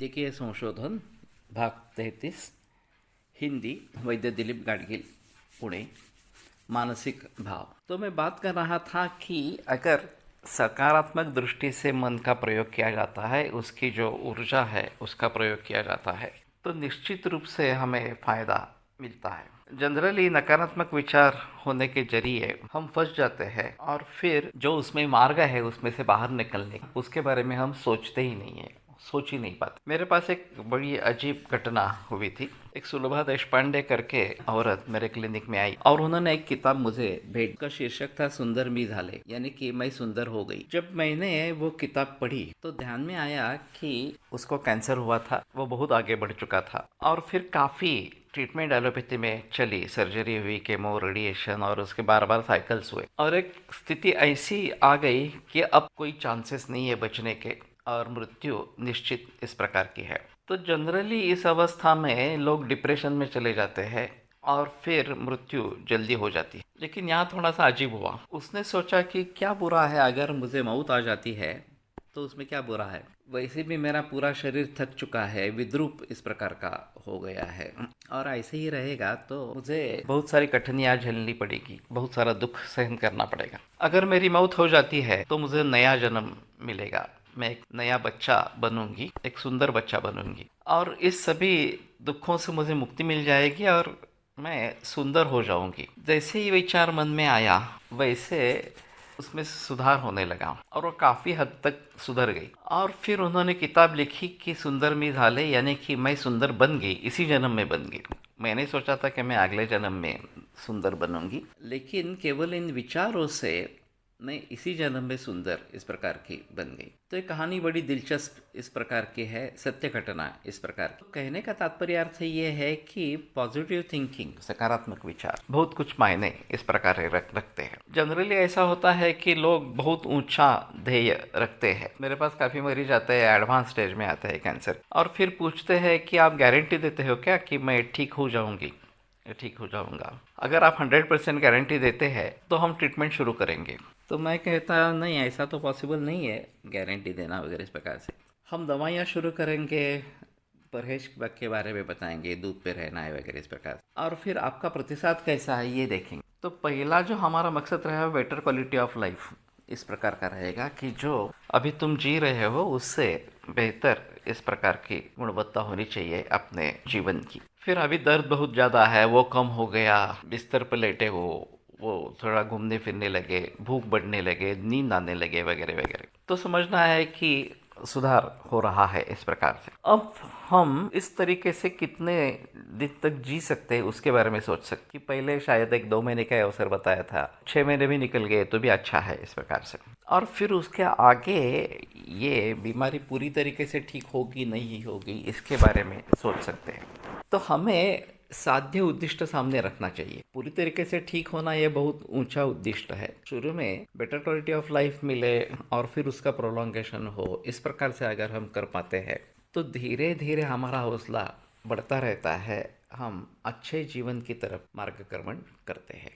वैद्यकीय संशोधन भाग 33 हिंदी वैद्य दिलीप गाडगिल पुणे मानसिक भाव। तो मैं बात कर रहा था कि अगर सकारात्मक दृष्टि से मन का प्रयोग किया जाता है, उसकी जो ऊर्जा है उसका प्रयोग किया जाता है तो निश्चित रूप से हमें फ़ायदा मिलता है। जनरली नकारात्मक विचार होने के जरिए हम फंस जाते हैं और फिर जो उसमें मार्ग है उसमें से बाहर निकलने उसके बारे में हम सोचते ही नहीं है, सोच ही नहीं पाते। मेरे पास एक बड़ी अजीब घटना हुई थी। एक सुलभा देशपांडे करके औरत मेरे क्लिनिक में आई और उन्होंने एक किताब मुझे भेंट का शीर्षक था सुंदर मी झाले, यानी कि मैं सुंदर हो गई। जब मैंने वो किताब पढ़ी तो ध्यान में आया कि उसको कैंसर हुआ था, वो बहुत आगे बढ़ चुका था और फिर काफ़ी ट्रीटमेंट एलोपैथी में चली, सर्जरी हुई, केमो, रेडिएशन और उसके बार बार साइकिल्स हुए और एक स्थिति ऐसी आ गई कि अब कोई चांसेस नहीं है बचने के और मृत्यु निश्चित इस प्रकार की है। तो जनरली इस अवस्था में लोग डिप्रेशन में चले जाते हैं और फिर मृत्यु जल्दी हो जाती है। लेकिन यहाँ थोड़ा सा अजीब हुआ। उसने सोचा कि क्या बुरा है, अगर मुझे मौत आ जाती है तो उसमें क्या बुरा है। वैसे भी मेरा पूरा शरीर थक चुका है, विद्रूप इस प्रकार का हो गया है और ऐसे ही रहेगा तो मुझे बहुत सारी कठिनाइयाँ झेलनी पड़ेगी, बहुत सारा दुख सहन करना पड़ेगा। अगर मेरी मौत हो जाती है तो मुझे नया जन्म मिलेगा, मैं एक नया बच्चा बनूंगी, एक सुंदर बच्चा बनूंगी और इस सभी दुखों से मुझे मुक्ति मिल जाएगी और मैं सुंदर हो जाऊंगी। जैसे ही विचार मन में आया वैसे उसमें सुधार होने लगा और वो काफ़ी हद तक सुधर गई। और फिर उन्होंने किताब लिखी कि सुंदर मी झाले, यानी कि मैं सुंदर बन गई, इसी जन्म में बन गई। मैंने सोचा था कि मैं अगले जन्म में सुंदर बनूंगी, लेकिन केवल इन विचारों से मैं इसी जन्म में सुंदर इस प्रकार की बन गई। तो ये कहानी बड़ी दिलचस्प इस प्रकार की है, सत्य घटना इस प्रकार की। कहने का तात्पर्य अर्थ ये है कि पॉजिटिव थिंकिंग, सकारात्मक विचार बहुत कुछ मायने इस प्रकार रखते हैं। जनरली ऐसा होता है कि लोग बहुत ऊंचा ध्येय रखते हैं। मेरे पास काफ़ी मरीज आते हैं, एडवांस स्टेज में आते हैं कैंसर, और फिर पूछते हैं कि आप गारंटी देते हो क्या कि मैं ठीक हो जाऊंगी, ठीक हो जाऊंगा। अगर आप 100% गारंटी देते हैं तो हम ट्रीटमेंट शुरू करेंगे। तो मैं कहता नहीं, ऐसा तो पॉसिबल नहीं है गारंटी देना वगैरह इस प्रकार से। हम दवाइयाँ शुरू करेंगे, परहेज के बारे में बताएंगे, दूध पे रहना है वगैरह इस प्रकार से, और फिर आपका प्रतिसाद कैसा है ये देखेंगे। तो पहला जो हमारा मकसद रहेगा बेटर क्वालिटी ऑफ लाइफ इस प्रकार का रहेगा कि जो अभी तुम जी रहे हो उससे बेहतर इस प्रकार की गुणवत्ता होनी चाहिए अपने जीवन की। फिर अभी दर्द बहुत ज़्यादा है, वो कम हो गया, बिस्तर पर लेटे हो, वो थोड़ा घूमने फिरने लगे, भूख बढ़ने लगे, नींद आने लगे वगैरह वगैरह, तो समझना है कि सुधार हो रहा है इस प्रकार से। अब हम इस तरीके से कितने दिन तक जी सकते हैं उसके बारे में सोच सकते कि पहले शायद 1-2 महीने का अवसर बताया था, 6 महीने भी निकल गए तो भी अच्छा है इस प्रकार से। और फिर उसके आगे ये बीमारी पूरी तरीके से ठीक होगी नहीं होगी इसके बारे में सोच सकते हैं। तो हमें साध्य उद्दिष्ट सामने रखना चाहिए। पूरी तरीके से ठीक होना ये बहुत ऊंचा उद्दिष्ट है। शुरू में बेटर क्वालिटी ऑफ लाइफ मिले और फिर उसका प्रोलॉन्गेशन हो, इस प्रकार से अगर हम कर पाते हैं तो धीरे धीरे हमारा हौसला बढ़ता रहता है, हम अच्छे जीवन की तरफ मार्गक्रमण करते हैं।